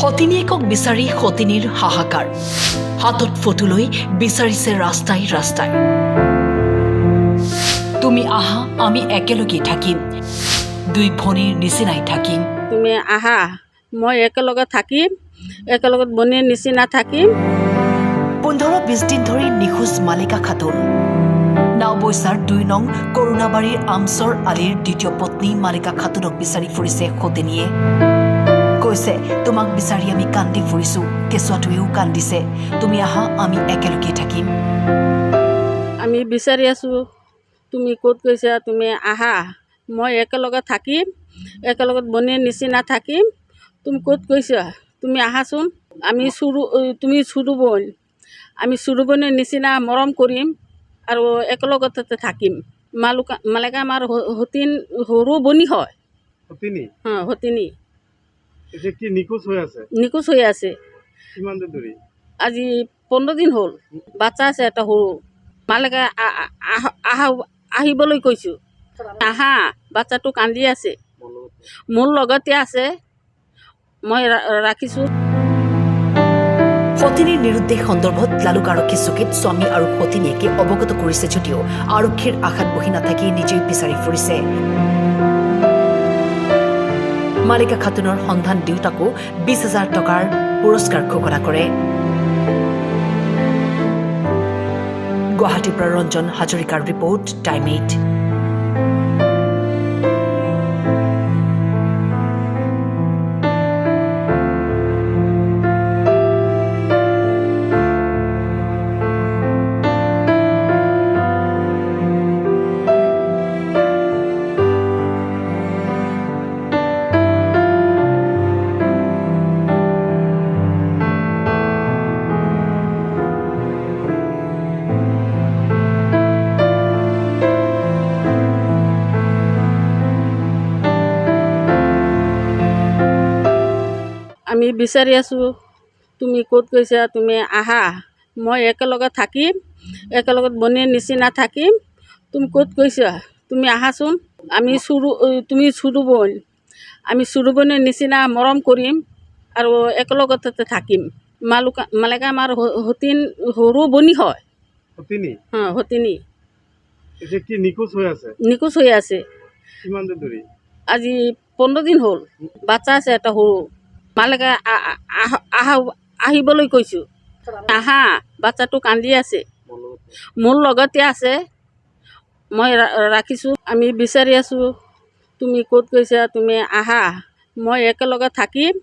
সতিনীয়েকক বিচাৰি সতিনীৰ হাহাকাৰ হাতত ফটো লৈ বিচাৰিছে ৰাস্তাই ৰাস্তাই তুমি আহা আমি একেলগে থাকিম দুই ভনীৰ নিচিনাই থাকিম তুমি আহা মই একেলগে থাকিম একেলগে বনীৰ নিচিনা থাকিম 15-20 দিন ধৰি নিখোজ মালিকা খাতুন নাওবৈচাৰ 2 নং কৰোণাবাৰীৰ আমচৰ আলিৰ দ্বিতীয় পত্নী মালিকা খাতুনক বিচাৰি ফুৰিছে সতিনীয়ে কৈছে তোমাক বিচাৰি আমি কান্দি ফুৰিছো কেঁচুৱাটোৱেও কান্দিছে তুমি আহা আমি একেলগে থাকিম আমি বিচাৰি আছো তুমি ক'ত গৈছা তুমি আহা মই একেলগে থাকিম একেলগে বনীৰ নিচিনা থাকিম তুমি ক'ত গৈছা তুমি আহাচোন আমি তুমি চুৰু বোন আমি চুৰু বোনৰ নিচিনা মৰম কৰিম আৰু একেলগতে থাকিম মালিকা আমাৰ সতিন সৰু বনী হয় সতিনী সতিনী এতিয়া কি নিখোজ হৈ আছে কিমান দিন ধৰি আজি 15 দিন হ'ল বাচ্চা আছে এটা সৰু মালিকা আহিবলৈ কৈছোঁ আহা বাচ্চাটো কান্দি আছে মোৰ লগতে আছে মই ৰাখিছোঁ সতিনীৰ নিৰুদ্দেশ সন্দৰ্ভত লালুক আৰক্ষী চকীত স্বামী আৰু সতিনীয়েকে অৱগত কৰিছে যদিও আৰক্ষীৰ আশাত বহি নাথাকি নিজেই বিচাৰি ফুৰিছে মালিকা খাতুনৰ সন্ধান দিওঁতাকো 20,000 টকাৰ পুৰস্কাৰ ঘোষণা কৰে গুৱাহাটীৰ পৰা ৰঞ্জন হাজৰিকাৰ ৰিপৰ্ট টাইম 8আমি বিচাৰি আছো তুমি ক'ত গৈছা তুমি আহা মই একেলগে থাকিম একেলগে বনীৰ নিচিনা থাকিম তুমি ক'ত গৈছা তুমি আহাচোন তুমি চুৰু বোন আমি চুৰু বোনৰ নিচিনা মৰম কৰিম আৰু একেলগতে থাকিম মালিকা আমাৰ সৰু বনী হয় সতিনী এতিয়া কি নিখোজ হৈ আছে কিমান দিন ধৰি আজি 15 দিন হ'ল বাচ্চা আছে এটা সৰু মালিকা আহিবলৈ কৈছোঁ আহা বাচ্চাটো কান্দি আছে মোৰ লগতে আছে মই ৰাখিছোঁ আমি বিচাৰি আছোঁ তুমি ক'ত গৈছা তুমি আহা মই একেলগে থাকিম